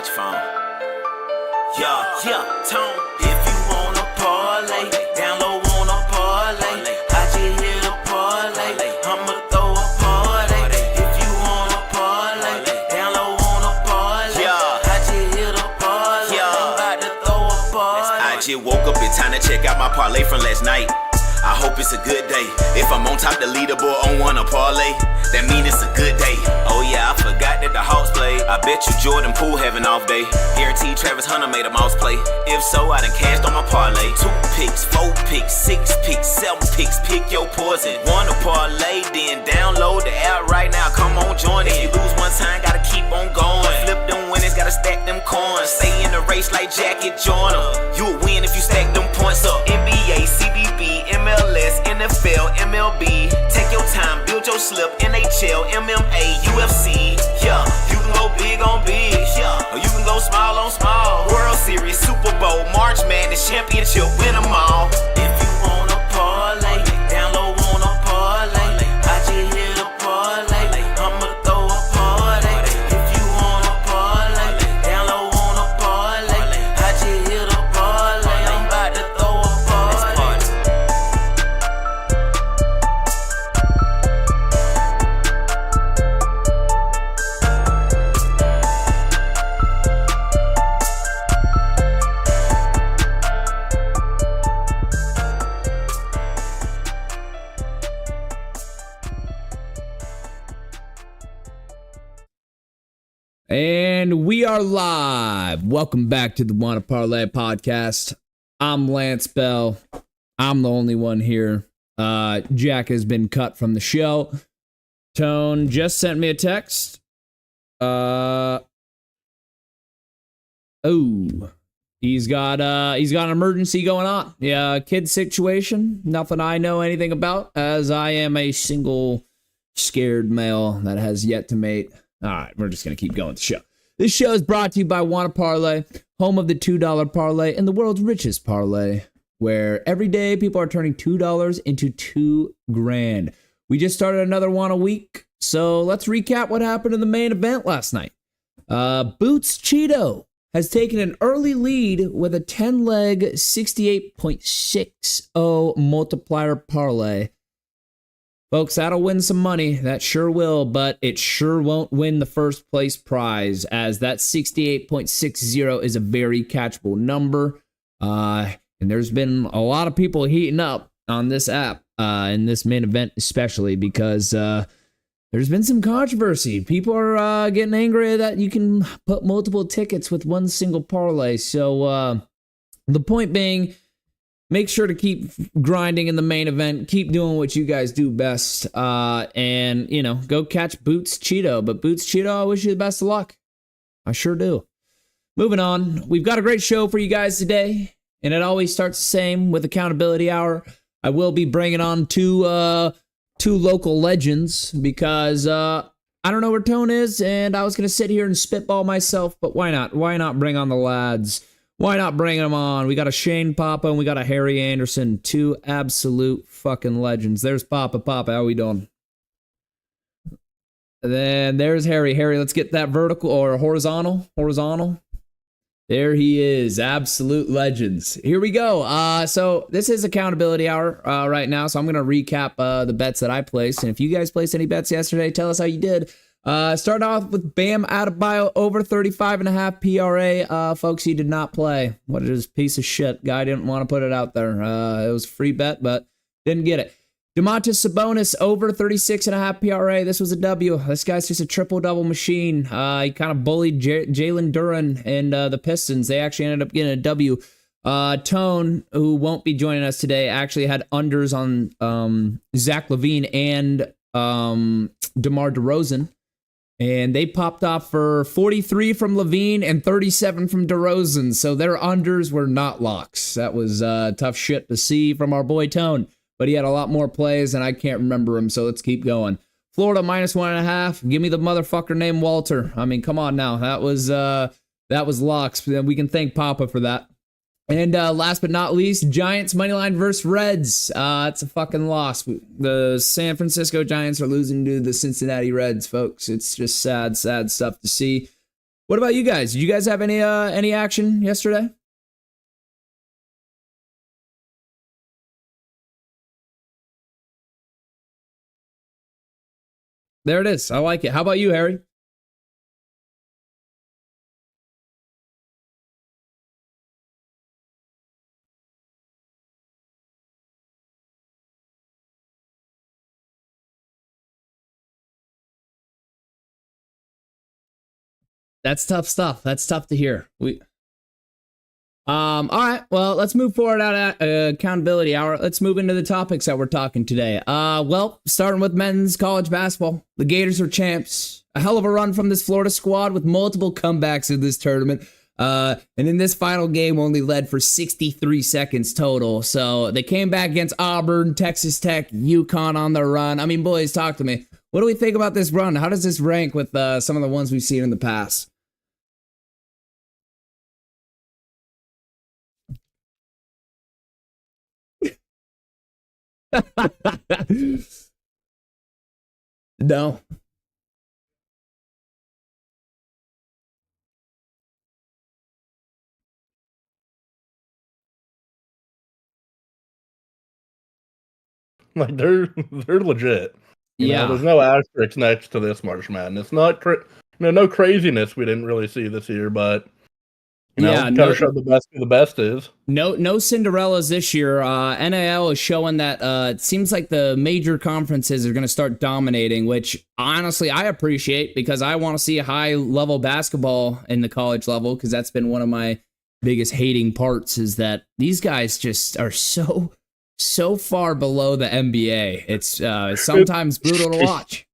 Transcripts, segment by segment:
out your phone. Yeah, Tone. If you wanna parlay, down low on a parlay. I just hit a parlay, I'ma throw a party. If you wanna parlay, down low on a parlay. I just hit a parlay, I'm about to throw a party. I just woke up in time to check out my parlay from last night. I hope it's a good day. If I'm on top the leaderboard on Wanna Parlay, that mean it's a good day. Oh yeah, I forgot that the Hawks played. I bet you Jordan Poole have an off day. Guaranteed Travis Hunter made a mouse play. If so, I done cashed on my parlay. 2 picks, 4 picks, 6 picks, 7 picks. Pick your poison. Wanna Parlay, then download the app right now. Come on, join it. If you lose one time, gotta keep on going. Flip them winnings, gotta stack them coins. Stay in the race like Jackie Joyner. You'll win if you stack them points up. NBA, CBB, MLS, NFL, MLB. Take your time, build your slip. NHL, MMA, UFC. Yeah, you can go big on big. Yeah, or you can go small on small. World Series, Super Bowl, March Madness, Championship, win them all. If you wanna parlay, down low on a parlay. I just hit a parlay, I'ma throw a party. If you wanna parlay, down low on a parlay. I just hit a parlay, I'm about to throw a party. And we are live. Welcome back to the Wanna Parlay Podcast. I'm Lantz Bell. I'm the only one here. Jack has been cut from the show. Tone just sent me a text. He's got an emergency going on. Yeah, kid situation. Nothing I know anything about, as I am a single scared male that has yet to mate. All right, we're just going to keep going with the show. This show is brought to you by Wanna Parlay, home of the $2 parlay and the world's richest parlay, where every day people are turning $2 into $2,000. We just started another one a week, so let's recap what happened in the main event last night. Boots Cheeto has taken an early lead with a 10-leg 68.60 multiplier parlay. Folks, that'll win some money. That sure will, but it sure won't win the first place prize, as that 68.60 is a very catchable number. And there's been a lot of people heating up on this app, in this main event especially, because there's been some controversy. People are getting angry that you can put multiple tickets with one single parlay. So the point being, make sure to keep grinding in the main event. Keep doing what you guys do best. And, go catch Boots Cheeto. But Boots Cheeto, I wish you the best of luck. I sure do. Moving on. We've got a great show for you guys today. And it always starts the same with Accountability Hour. I will be bringing on two local legends because I don't know where Tone is. And I was going to sit here and spitball myself. But why not? Why not bring on the lads? Why not bring them on? We got a Shane Papa and we got a Harry Anderson. 2 absolute fucking legends. There's Papa. Papa, how we doing? And then there's Harry. Harry, let's get that vertical or horizontal. Horizontal. There he is. Absolute legends. Here we go. So this is Accountability Hour right now. So I'm going to recap the bets that I placed. And if you guys placed any bets yesterday, tell us how you did. Start off with Bam Adebayo over 35.5 PRA. Folks, he did not play. What is piece of shit? Guy didn't want to put it out there. It was a free bet, but didn't get it. Domantas Sabonis over 36.5 PRA. This was a W. This guy's just a triple-double machine. He kind of bullied Jalen Duren and the Pistons. They actually ended up getting a W. Tone, who won't be joining us today, actually had unders on Zach LaVine and DeMar DeRozan. And they popped off for 43 from LaVine and 37 from DeRozan. So their unders were not locks. That was tough shit to see from our boy Tone. But he had a lot more plays, and I can't remember him, so let's keep going. Florida -1.5. Give me the motherfucker named Walter. I mean, come on now. That was locks. We can thank Papa for that. And last but not least, Giants moneyline versus Reds. It's a fucking loss. The San Francisco Giants are losing to the Cincinnati Reds, folks. It's just sad, sad stuff to see. What about you guys? Did you guys have any action yesterday? There it is. I like it. How about you, Harry? That's tough stuff. That's tough to hear. All right. Well, let's move forward out at accountability hour. Let's move into the topics that we're talking today. Well, starting with men's college basketball, the Gators are champs. A hell of a run from this Florida squad with multiple comebacks in this tournament. And in this final game, only led for 63 seconds total. So they came back against Auburn, Texas Tech, UConn on the run. I mean, boys, talk to me. What do we think about this run? How does this rank with some of the ones we've seen in the past? No. Like they're legit. Yeah. There's no asterisks next to this March Madness. Not no craziness we didn't really see this year, but kind of showed the best who the best is. No Cinderellas this year. NIL is showing that it seems like the major conferences are going to start dominating, which honestly I appreciate because I want to see high level basketball in the college level because that's been one of my biggest hating parts is that these guys just are so far below the NBA. It's sometimes brutal to watch.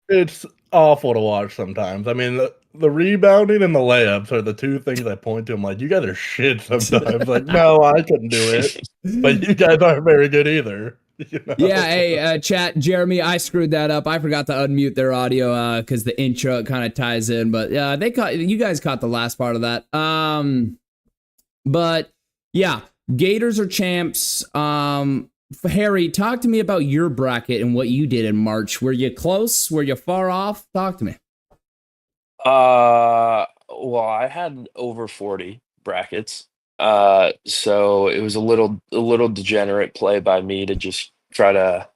It's awful to watch sometimes. I mean, the rebounding and the layups are the two things I point to. I'm like, you guys are shit sometimes. Like, no, I couldn't do it. But you guys aren't very good either. Yeah, hey, chat, Jeremy, I screwed that up. I forgot to unmute their audio because the intro kind of ties in. But you guys caught the last part of that. But yeah, Gators are champs. Harry, talk to me about your bracket and what you did in March. Were you close? Were you far off? Talk to me. Well, I had over 40 brackets. So it was a little degenerate play by me to just try to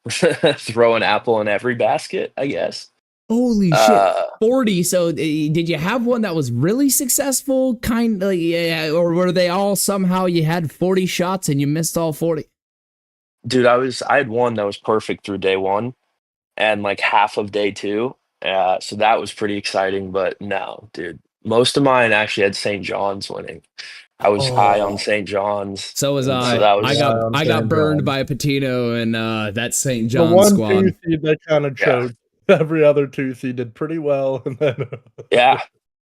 throw an apple in every basket, I guess. Holy shit. 40. So did you have one that was really successful? Or were they all somehow you had 40 shots and you missed all 40? Dude, I had one that was perfect through day one and like half of day two. So that was pretty exciting, but no, dude. Most of mine actually had St. John's winning. I was high on St. John's. So was I. So I got burned by Patino and that St. John's the one squad. 2 seed that kind of showed every other 2 seed did pretty well, and then yeah.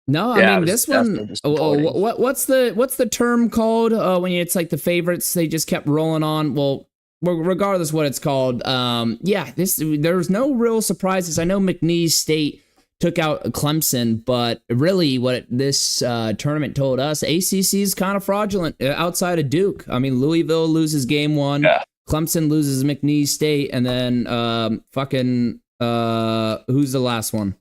No, I mean this one. What's the term called when it's like the favorites? They just kept rolling on. Well, regardless what it's called, there's no real surprises. I know McNeese State took out Clemson, but really what this tournament told us, ACC is kind of fraudulent outside of Duke. I mean, Louisville loses game one, Clemson loses McNeese State, and then who's the last one?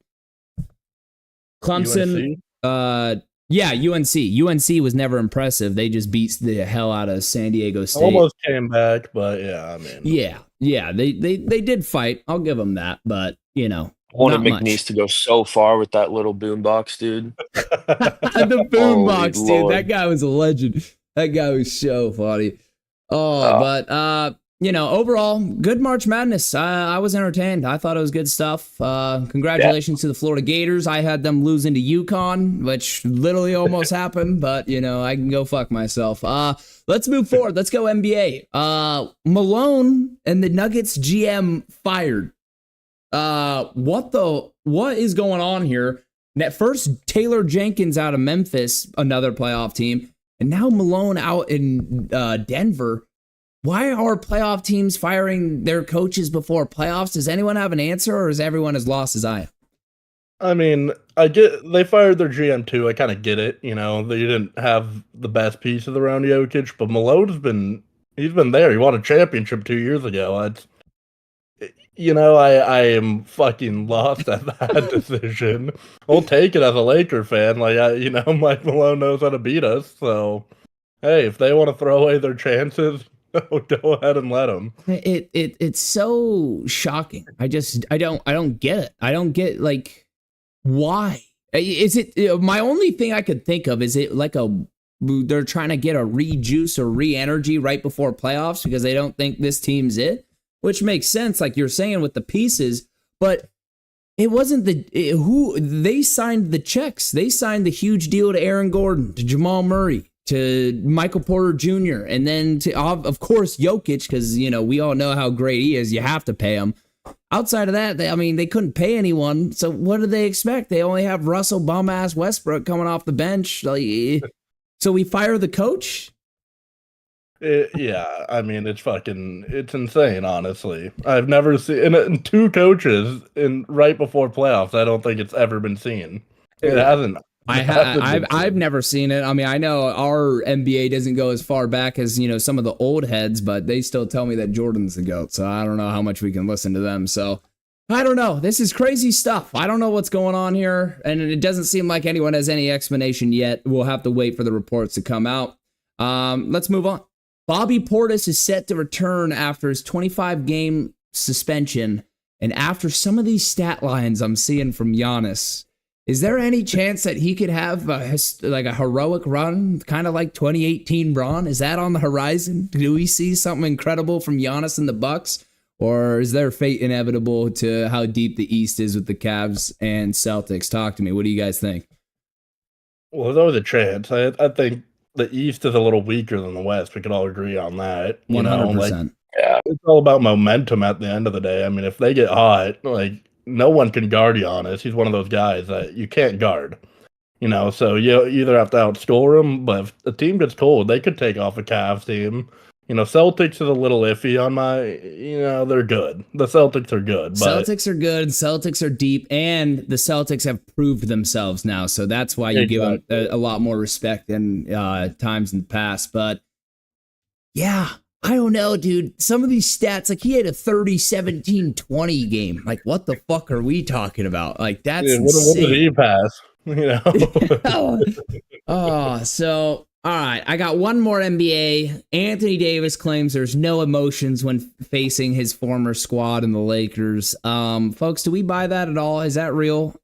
Clemson. UNC? UNC was never impressive. They just beat the hell out of San Diego State. Almost came back, but yeah, I mean. Yeah, they did fight. I'll give them that, but wanted McNeese to go so far with that little boombox, dude. The boombox, dude. Lord. That guy was a legend. That guy was so funny. But overall, good March Madness. I was entertained. I thought it was good stuff. Congratulations to the Florida Gators. I had them losing to UConn, which literally almost happened, but I can go fuck myself. Let's move forward. Let's go NBA. Malone and the Nuggets GM fired. What is going on here? At first, Taylor Jenkins out of Memphis, another playoff team, and now Malone out in Denver. Why are playoff teams firing their coaches before playoffs? Does anyone have an answer, or is everyone as lost as I am? I mean, they fired their GM too. I kind of get it. They didn't have the best pieces around Jokic, but Malone's been there. He won a championship 2 years ago. I am fucking lost at that decision. I'll take it as a Laker fan. Mike Malone knows how to beat us. So, hey, if they want to throw away their chances, go ahead and let them. It's so shocking. I don't get it. I don't get like why. Is it my only thing I could think of? Is it like they're trying to get a re-juice or re-energy right before playoffs because they don't think this team's it? Which makes sense, like you're saying with the pieces, but it wasn't who they signed the checks. They signed the huge deal to Aaron Gordon, to Jamal Murray, to Michael Porter Jr., and then to, of course, Jokic, because, we all know how great he is. You have to pay him. Outside of that, they couldn't pay anyone. So what do they expect? They only have Russell bum-ass Westbrook coming off the bench. So we fire the coach? It's insane, honestly. I've never seen in two coaches right before playoffs. I don't think it's ever been seen. It hasn't. I've never seen it. I know our NBA doesn't go as far back as, some of the old heads, but they still tell me that Jordan's the GOAT. So I don't know how much we can listen to them. So I don't know. This is crazy stuff. I don't know what's going on here. And it doesn't seem like anyone has any explanation yet. We'll have to wait for the reports to come out. Let's move on. Bobby Portis is set to return after his 25-game suspension. And after some of these stat lines I'm seeing from Giannis, is there any chance that he could have a heroic run, kind of like 2018 Bron? Is that on the horizon? Do we see something incredible from Giannis and the Bucks? Or is there fate inevitable to how deep the East is with the Cavs and Celtics? Talk to me. What do you guys think? Well, there's always a chance. I think the East is a little weaker than the West. We could all agree on that. 100%. It's all about momentum at the end of the day. If they get hot, no one can guard Giannis. He's one of those guys that you can't guard. So you either have to outscore him, but if the team gets cold, they could take off a Cavs team. Celtics is a little iffy on they're good. The Celtics are good. But Celtics are good. Celtics are deep, and the Celtics have proved themselves now. So that's why you give them a lot more respect than times in the past. But yeah, I don't know, dude. Some of these stats, like he had a 30, 17, 20 game. Like, what the fuck are we talking about? Like, that's insane. What did he pass? So... All right, I got one more NBA. Anthony Davis claims there's no emotions when facing his former squad in the Lakers. Folks, do we buy that at all? Is that real?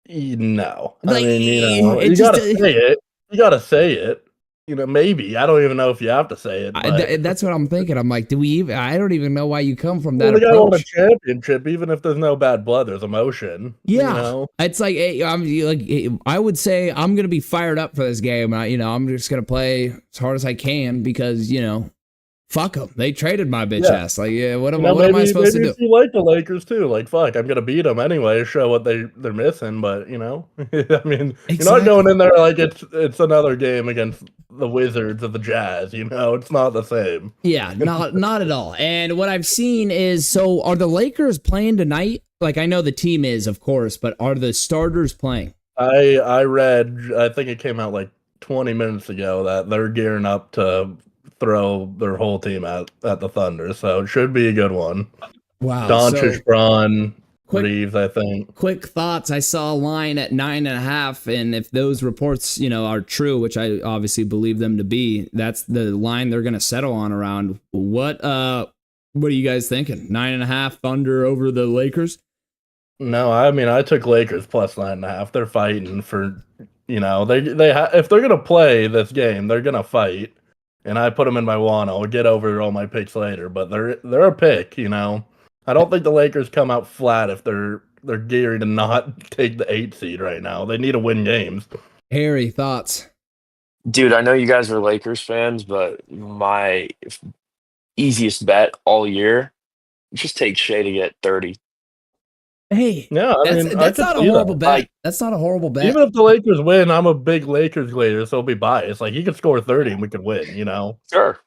No. You gotta say it. You gotta say it. Maybe. I don't even know if you have to say it. That's what I'm thinking. I'm like, do we even? I don't even know why you come from that approach. They won a championship, even if there's no bad blood, there's emotion. Yeah, it's like I would say I'm gonna be fired up for this game. I'm just gonna play as hard as I can because fuck them. They traded my bitch ass. Like, yeah, what am I supposed to do? You like the Lakers too. Like, fuck, I'm gonna beat them anyway. Show what they're missing. But you're not going in there like it's another game against the Wizards or the Jazz. It's not the same. Yeah, not at all. And what I've seen is, so are the Lakers playing tonight? Like, I know the team is, of course, but are the starters playing? I read. I think it came out like 20 minutes ago that they're gearing up to throw their whole team at the Thunder, so it should be a good one. Wow. Doncic, Braun, Reeves, I think. Quick thoughts. I saw a line at 9.5, and if those reports, are true, which I obviously believe them to be, that's the line they're going to settle on around. What are you guys thinking? 9.5 Thunder over the Lakers? No, I took Lakers plus 9.5. They're fighting for, if they're going to play this game, they're going to fight. And I put them in my Wanna. I'll get over all my picks later, but they're a pick, I don't think the Lakers come out flat if they're geared to not take the 8 seed right now. They need to win games. Harry, thoughts? Dude, I know you guys are Lakers fans, but my easiest bet all year, just take Shea to get 30. Hey, yeah, that's not a horrible bet. That's not a horrible bet. Even if the Lakers win, I'm a big Lakers glader, so I'll be biased. Like, he could score 30 and we could win,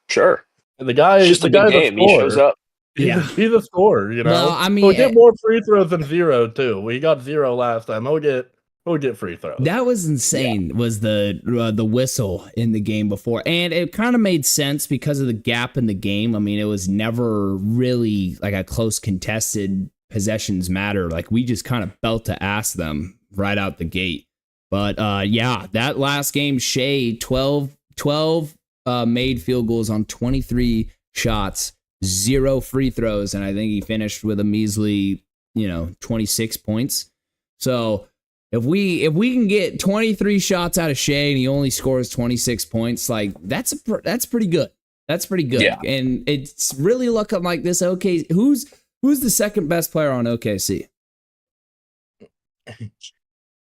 Sure. And the guy, it's just a big game. He shows up. He's a scorer, Well, He'll get more free throws than 0 too. We got 0 last time. He'll get We'll get free throws. That was insane. Was the whistle in the game before, and it kind of made sense because of the gap in the game. I mean, it was never really like a close contested possessions matter. Like we just kind of belt to ass them right out the gate. But yeah, that last game, Shea 12 made field goals on 23 shots, 0 free throws, and I think he finished with a measly 26 points. So if we can get 23 shots out of Shea and he only scores 26 points, like that's pretty good. That's pretty good. Yeah. And it's really looking like this. Okay, who's the second best player on OKC?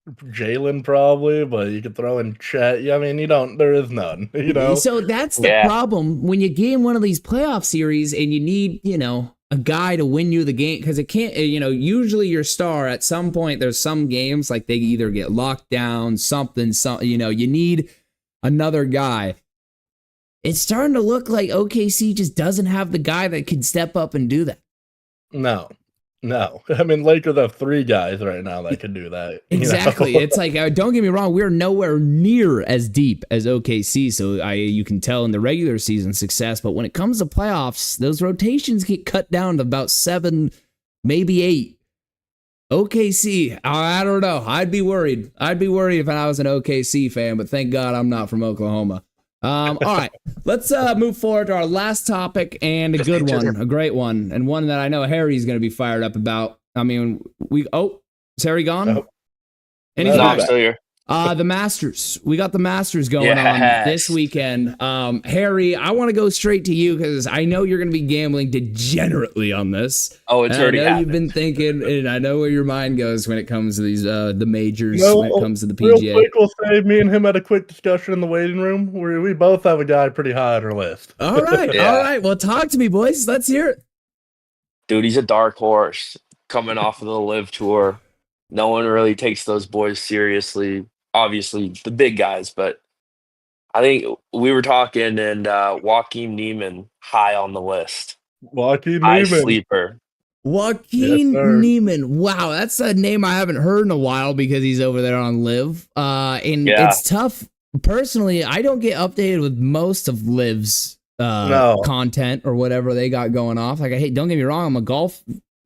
Jalen probably, but you could throw in Chet. Yeah, I mean, there is none, So that's the problem when you get in one of these playoff series and you need, a guy to win you the game, because it can't, usually your star at some point, there's some games like they either get locked down, something, you need another guy. It's starting to look like OKC just doesn't have the guy that can step up and do that. No. I mean, Lakers have 3 guys right now that can do that. Exactly. It's like, don't get me wrong, we're nowhere near as deep as OKC, so you can tell in the regular season success, but when it comes to playoffs, those rotations get cut down to about 7, maybe 8. OKC, I don't know. I'd be worried if I was an OKC fan, but thank God I'm not from Oklahoma. All right, let's move forward to our last topic, and a good one, a great one, and one that I know Harry's going to be fired up about. I mean, is Harry gone? Nope. And he's No, back. I'm still here. The Masters. We got the Masters going on this weekend. Harry, I want to go straight to you because I know you're going to be gambling degenerately on this. Oh, it's already I know happened. you've been thinking, and I know where your mind goes when it comes to these the majors, when it comes to the Real PGA. quick, we'll say me and him had a quick discussion in the waiting room where we both have a guy pretty high on our list. All right, Yeah. all right. Well, talk to me, boys. Let's hear it. Dude, he's a dark horse coming off of the Live Tour. No one really takes those boys seriously. Obviously, the big guys, but I think we were talking, and Joaquin Neiman high on the list. Joaquin High Neiman. sleeper. Joaquin Yes, sir. Neiman. Wow, that's a name I haven't heard in a while because he's over there on Live. And Yeah. it's tough. Personally, I don't get updated with most of Liv's No. content or whatever they got going off. Like, hey, don't get me wrong, I'm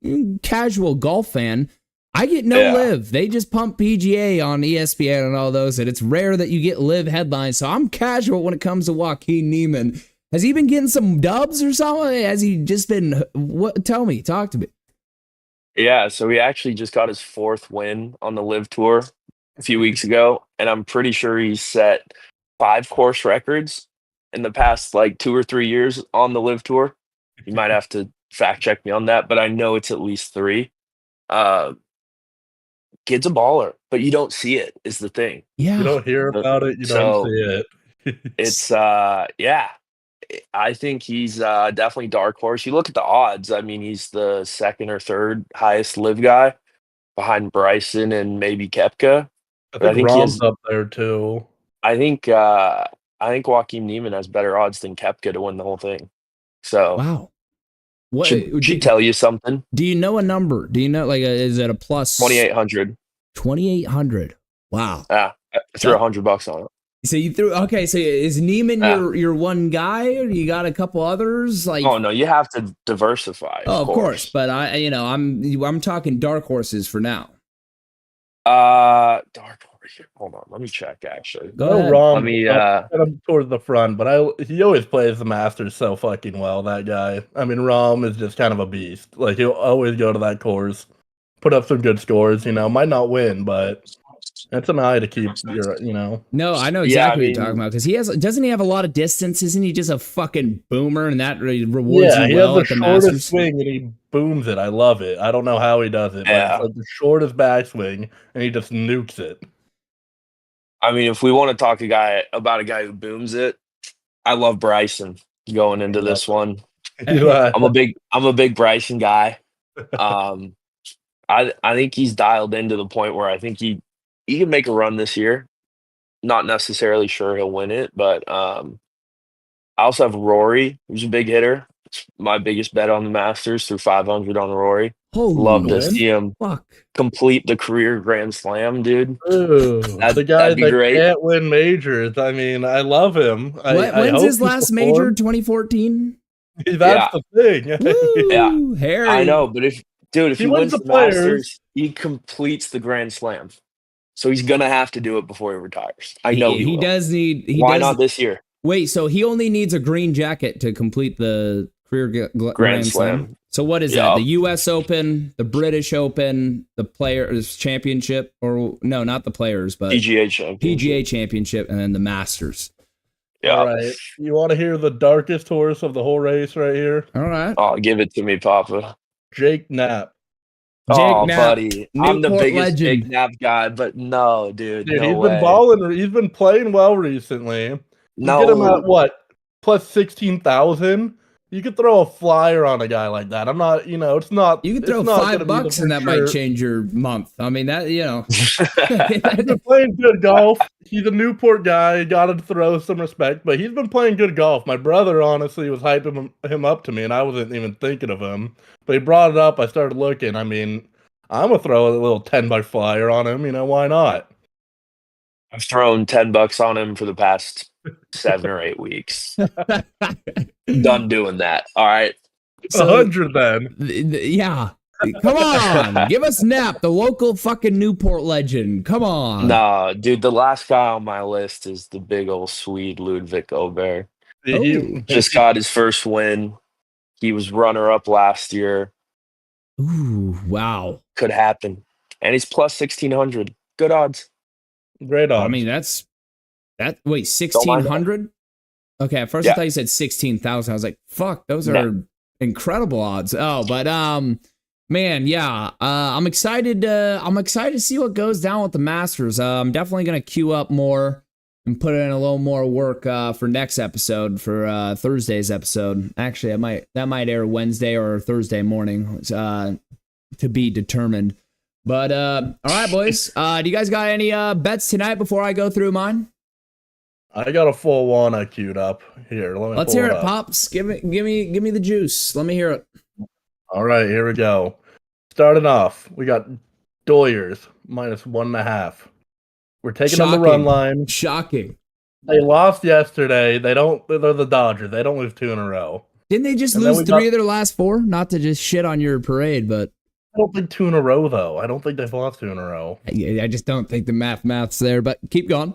a casual golf fan. I get no Yeah. Live. They just pump PGA on ESPN and all those, and it's rare that you get Live headlines. So I'm casual when it comes to Joaquin Neiman. Has he been getting some dubs or something? Has he just been? What? Tell me. Talk to me. Yeah, so he actually just got his 4th win on the Live Tour a few weeks ago, and I'm pretty sure he's set 5 course records in the past 2 or 3 years on the Live Tour. You might have to fact check me on that, but I know it's at least 3. Kid's a baller, but you don't see it is the thing. Yeah. You don't hear about it, you don't see it. It's yeah. I think he's definitely dark horse. You look at the odds. I mean, he's the 2nd or 3rd highest Live guy behind Bryson and maybe Koepka. I think he Rom's has- up there too. I think Joaquin Neiman has better odds than Koepka to win the whole thing. So Wow. What should tell you something. do you know a number? Do you know is it a plus 2,800. 2,800? Wow. I threw $100 on it. So you threw okay. So is Neiman Yeah. your one guy, or you got a couple others? Like Oh no, you have to diversify. oh, of course. But I'm talking dark horses for now. Dark horse. Hold on, let me check. Actually, Go No, ahead. Rom, Let me, I'll get him towards the front, but he always plays the Masters so fucking well, that guy. I mean, Rom is just kind of a beast. Like, he'll always go to that course, put up some good scores, might not win, but it's an eye to keep No, I know Yeah, exactly I what you're talking about because doesn't he have a lot of distance? Isn't he just a fucking boomer, and that really rewards Yeah, you he well has at the the shortest Masters? swing and he booms it. I love it. I don't know how he does it, but Yeah. it's like the shortest backswing and he just nukes it. I mean, if we want to talk about a guy who booms it, I love Bryson going into this one. Yeah. I'm a big Bryson guy. I think he's dialed in to the point where I think he can make a run this year. Not necessarily sure he'll win it, but I also have Rory, who's a big hitter. It's my biggest bet on the Masters through 500 on Rory. Holy Love to see him fuck. complete the career Grand Slam, dude. Ooh, the guy that'd be that great. can't win majors. I mean, I love him. When's his last major? 2014? That's the thing. Woo, Harry. I know, but if he wins the Players. Masters, he completes the Grand Slam. So he's gonna have to do it before he retires. I know he will. does need. Why not this year? Wait, so he only needs a green jacket to complete the career Grand Slam. So what is that? The U.S. Open, the British Open, the Players Championship, or no, not the Players, but PGA Championship, and then the Masters. Yeah. All right. You want to hear the darkest horse of the whole race right here? All right. Oh, give it to me, Papa. Jake Knapp. Knapp, buddy. I'm the Newport biggest legend. Jake Knapp guy, but no, dude. Dude, no he's way. been balling. He's been playing well recently. You get him at what? Plus 16,000? You could throw a flyer on a guy like that. I'm not, it's not. You could throw $5 and that might change your month. I mean, that, He's been playing good golf. He's a Newport guy. Got to throw some respect, but he's been playing good golf. My brother honestly was hyping him up to me, and I wasn't even thinking of him. But he brought it up. I started looking. I mean, I'm going to throw a little $10 flyer on him. Why not? I've thrown $10 on him for the past 7 or 8 weeks. Done doing that. All right. 100 then. Yeah. Come on. Give us Knapp, the local fucking Newport legend. Come on. Nah, dude, the last guy on my list is the big old Swede Ludwig Åberg. He just got his first win. He was runner-up last year. Ooh, wow. Could happen. And he's plus 1,600. Good odds. Great odds. I mean, wait, 1,600? Okay, at first I thought you said 16,000. I was like, fuck, those are incredible odds. Oh, but man, yeah. I'm excited to see what goes down with the Masters. I'm definitely gonna queue up more and put in a little more work for next episode, for Thursday's episode. Actually, that might air Wednesday or Thursday morning, to be determined. But all right, boys. Do you guys got any bets tonight before I go through mine? I got a full Wanna queued up here. Let's hear it, Pops. Give me the juice. Let me hear it. All right, here we go. Starting off, we got Doyers minus 1.5. We're taking on the run line. Shocking. They lost yesterday. They're the Dodgers. They don't lose 2 in a row. Didn't they just lose 3 of their last 4? Not to just shit on your parade, but I don't think 2 in a row though. I don't think they've lost 2 in a row. I just don't think the math's there. But keep going.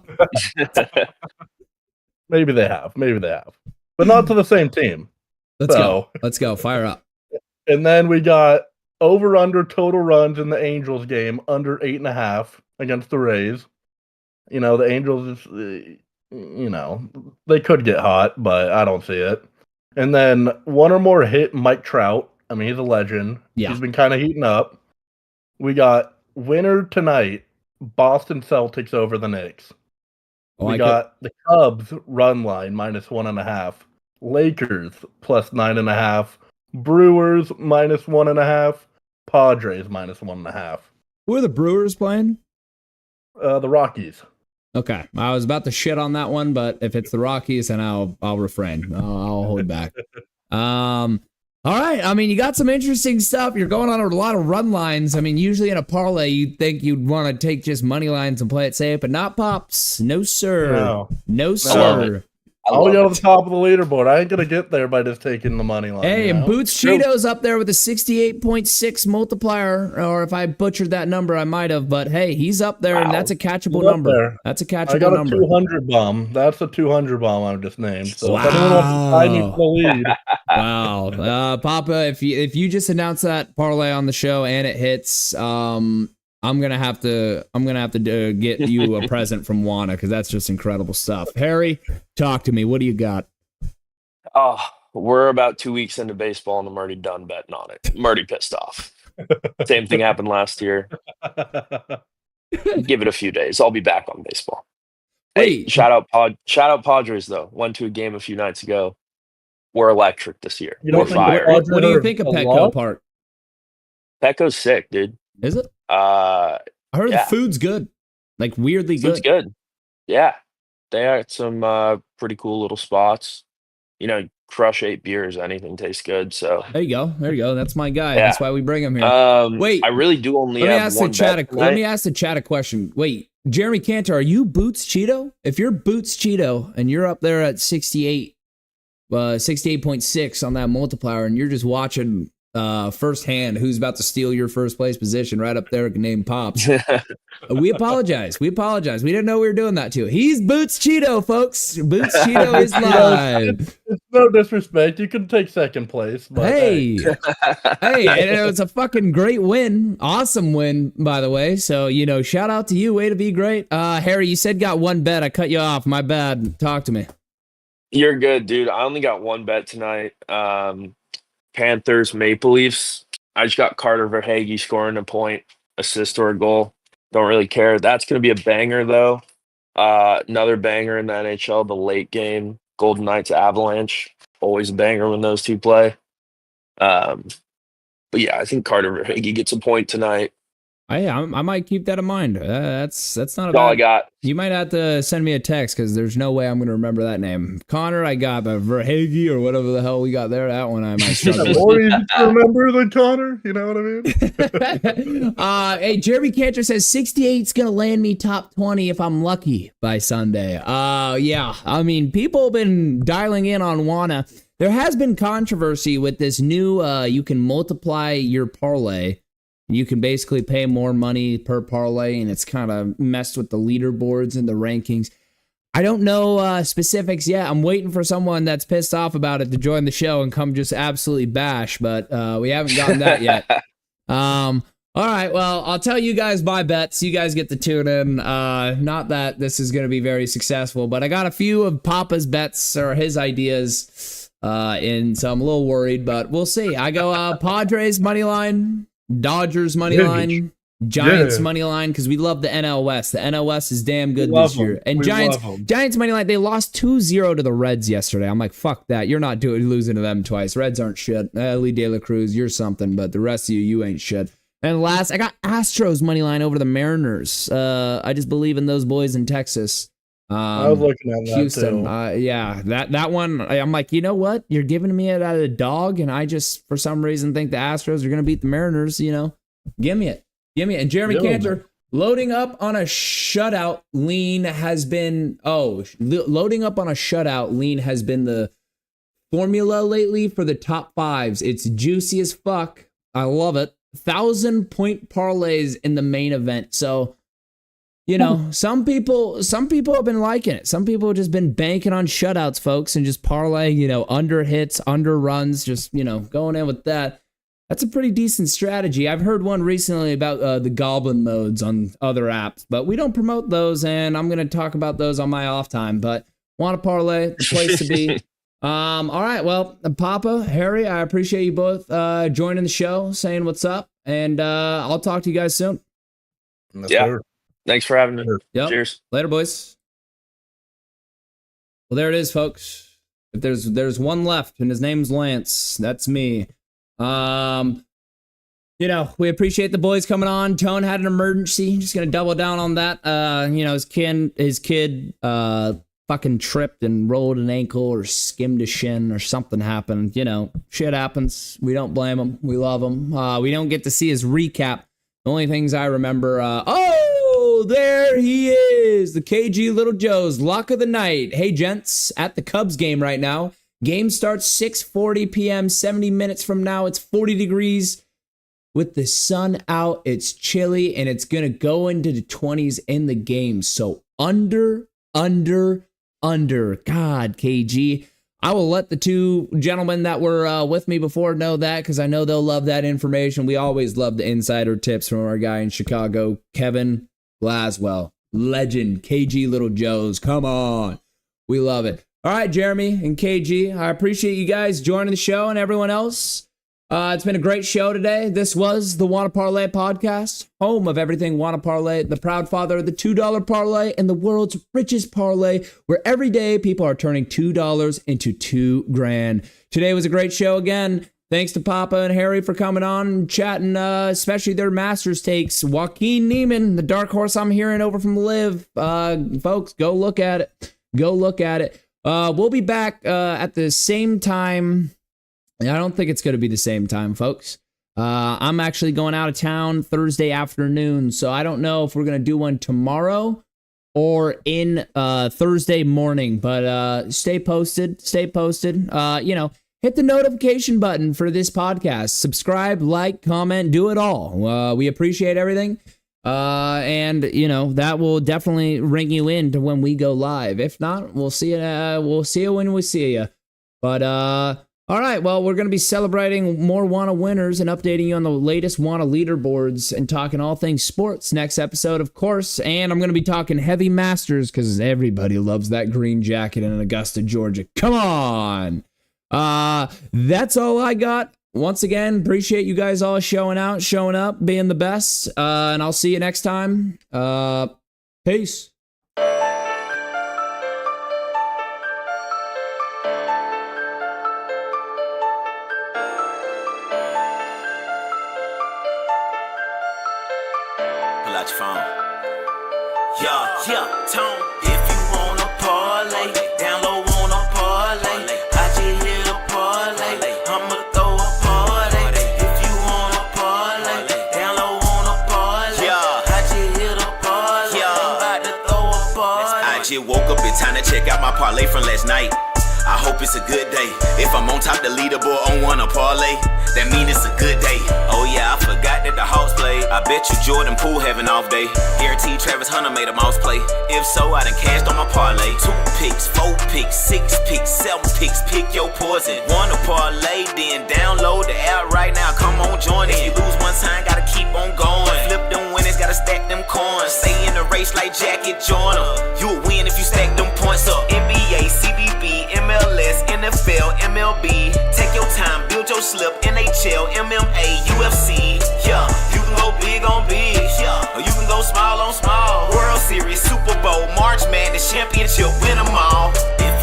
Maybe they have, but not to the same team. Let's go. Fire up. And then we got over under total runs in the Angels game under 8.5 against the Rays. The Angels, they could get hot, but I don't see it. And then one or more hit Mike Trout. I mean, he's a legend. Yeah. He's been kind of heating up. We got winner tonight, Boston Celtics over the Knicks. We got the Cubs run line minus 1.5, Lakers plus 9.5, Brewers minus 1.5, Padres minus 1.5. Who are the Brewers playing? The Rockies. Okay, I was about to shit on that one, but if it's the Rockies, then I'll refrain. I'll hold back. All right. I mean, you got some interesting stuff. You're going on a lot of run lines. I mean, usually in a parlay, you'd think you'd want to take just money lines and play it safe, but not Pops. No, sir. No sir. I'll go to the top of the leaderboard. I ain't going to get there by just taking the money line. Hey, and Boots Cheeto's up there with a 68.6 multiplier, or if I butchered that number, I might have, but hey, he's up there, and that's a catchable number. That's a catchable number. I got a 200 bomb. That's a 200 bomb I've just named. So if anyone wants to tie me for the lead. Wow. Papa, if you just announce that parlay on the show and it hits, I'm gonna have to get you a present from Wanna, because that's just incredible stuff. Harry, talk to me. What do you got? Oh, we're about 2 weeks into baseball, and I'm already done betting on it. I'm already pissed off. Same thing happened last year. Give it a few days. I'll be back on baseball. Hey, shout out Padres though. Went to a game a few nights ago. We're electric this year. We're fire. What do you think of Petco Park? Petco's sick, dude. Is it? I heard the food's good. Like weirdly good. Food's good. Yeah. They had some pretty cool little spots. crush 8 beers. Anything tastes good. So There you go. That's my guy. Yeah. That's why we bring him here. Wait, I really do only let me have ask one the chat. bet Let me tonight. ask the chat a question. Wait, Jeremy Cantor, are you Boots Cheeto? If you're Boots Cheeto and you're up there at 68.6 on that multiplier, and you're just watching firsthand who's about to steal your first place position right up there named Pops. We apologize. We didn't know we were doing that to you. He's Boots Cheeto, folks. Boots Cheeto is live. It's no disrespect. You can take second place. But Hey, hey, and it was a fucking great win. Awesome win, by the way. So, shout out to you. Way to be great. Harry, you said got one bet. I cut you off. My bad. Talk to me. You're good, dude. I only got one bet tonight. Panthers, Maple Leafs. I just got Carter Verhaeghe scoring a point, assist or a goal. Don't really care. That's going to be a banger, though. Another banger in the NHL, the late game, Golden Knights Avalanche. Always a banger when those two play. But yeah, I think Carter Verhaeghe gets a point tonight. I might keep that in mind. That's not a That's all I bad. got. You might have to send me a text because there's no way I'm going to remember that name. Connor, I got, but Verhaeghe or whatever the hell we got there, that one I might struggle with. More easy to remember than Connor. You know what I mean? Hey, Jeremy Cantor says 68's going to land me top 20 if I'm lucky by Sunday. Yeah, I mean, people have been dialing in on Wanna. There has been controversy with this new, you can multiply your parlay. You can basically pay more money per parlay, and it's kind of messed with the leaderboards and the rankings. I don't know specifics yet. I'm waiting for someone that's pissed off about it to join the show and come just absolutely bash, but we haven't gotten that yet. All right, well, I'll tell you guys my bets. You guys get to tune in. Not that this is going to be very successful, but I got a few of Papa's bets or his ideas, and so I'm a little worried, but we'll see. I go Padres money line. Dodgers money line, Giants money line, because we love the NL West. The NL West is damn good this year. And Giants money line, they lost 2-0 to the Reds yesterday. I'm like, fuck that. You're not losing to them twice. Reds aren't shit. Lee De La Cruz, you're something, but the rest of you ain't shit. And last, I got Astros money line over the Mariners. I just believe in those boys in Texas. I was looking at that Houston, too. yeah, that one. I'm like, you know what? You're giving me it out of the dog, and I just, for some reason, think the Astros are going to beat the Mariners. Give me it. And Jeremy Cantor loading up on a shutout lean has been. Loading up on a shutout lean has been the formula lately for the top fives. It's juicy as fuck. I love it. 1,000-point parlays in the main event. So. Some people have been liking it. Some people have just been banking on shutouts, folks, and just parlaying, under hits, under runs, just, going in with that. That's a pretty decent strategy. I've heard one recently about the goblin modes on other apps, but we don't promote those, and I'm going to talk about those on my off time. But Wanna Parlay, the place to be. All right, well, Papa, Harry, I appreciate you both joining the show, saying what's up, and I'll talk to you guys soon. Yeah. Sir. Thanks for having me. Yep. Cheers. Later, boys. Well, there it is, folks. If there's one left, and his name's Lantz. That's me. We appreciate the boys coming on. Tone had an emergency. Just gonna double down on that. His kid fucking tripped and rolled an ankle or skimmed a shin or something happened. Shit happens. We don't blame him. We love him. We don't get to see his recap. The only things I remember, there he is, the KG Little Joe's lock of the night. Hey, gents, at the Cubs game right now. Game starts 6:40 p.m., 70 minutes from now. It's 40 degrees with the sun out. It's chilly, and it's going to go into the 20s in the game. So under. God, KG. I will let the two gentlemen that were with me before know that, because I know they'll love that information. We always love the insider tips from our guy in Chicago, Kevin Glaswell. Legend, KG Little Joe's. Come on. We love it. All right, Jeremy and KG, I appreciate you guys joining the show, and everyone else. It's been a great show today. This was the Wanna Parlay Podcast, home of everything Wanna Parlay, the proud father of the $2 parlay and the world's richest parlay, where every day people are turning $2 into $2,000. Today was a great show again. Thanks to Papa and Harry for coming on and chatting, especially their Masters takes. Joaquin Neiman, the dark horse I'm hearing over from Liv. Folks, go look at it. We'll be back at the same time. I don't think it's going to be the same time, folks. I'm actually going out of town Thursday afternoon, so I don't know if we're going to do one tomorrow or in Thursday morning, but stay posted. Hit the notification button for this podcast. Subscribe, like, comment, do it all. We appreciate everything. And that will definitely ring you in to when we go live. If not, we'll see you when we see you. But all right, well, we're going to be celebrating more Wanna winners and updating you on the latest Wanna leaderboards and talking all things sports next episode, of course. And I'm going to be talking heavy masters because everybody loves that green jacket in Augusta, Georgia. Come on. That's all I got. Once again, appreciate you guys all showing up, being the best. And I'll see you next time. Peace. Pull out your phone. Yeah, Tone. If you wanna parlay, download Wanna Parlay. I just hit a parlay. I'ma throw a party. If you wanna parlay, download Wanna Parlay. I just hit a parlay. I'm about to throw a party. I just woke up, it's time to check out my parlay from last night. I hope it's a good day. If I'm on top the leaderboard on Wanna Parlay, that mean it's a good day. Oh yeah, I forgot that the Hawks played. I bet you Jordan Poole have an off day. Guaranteed Travis Hunter made a mouse play. If so, I done cashed on my parlay. 2 picks, 4 picks, 6 picks, 7 picks. Pick your poison. Wanna Parlay, then download the app right now. Come on, join it. If you lose one time, gotta keep on going. Flip them winners, gotta stack them coins. Stay in the race like Jackie Joyner. You'll win if you stack them points up. NBA, CBB, MLS, NFL, MLB. Take your time, build your slip. NHL, MMA, UFC. Yeah, you can go big on big. Yeah, or you can go small on small. World Series, Super Bowl, March Madness, championship, win them all. If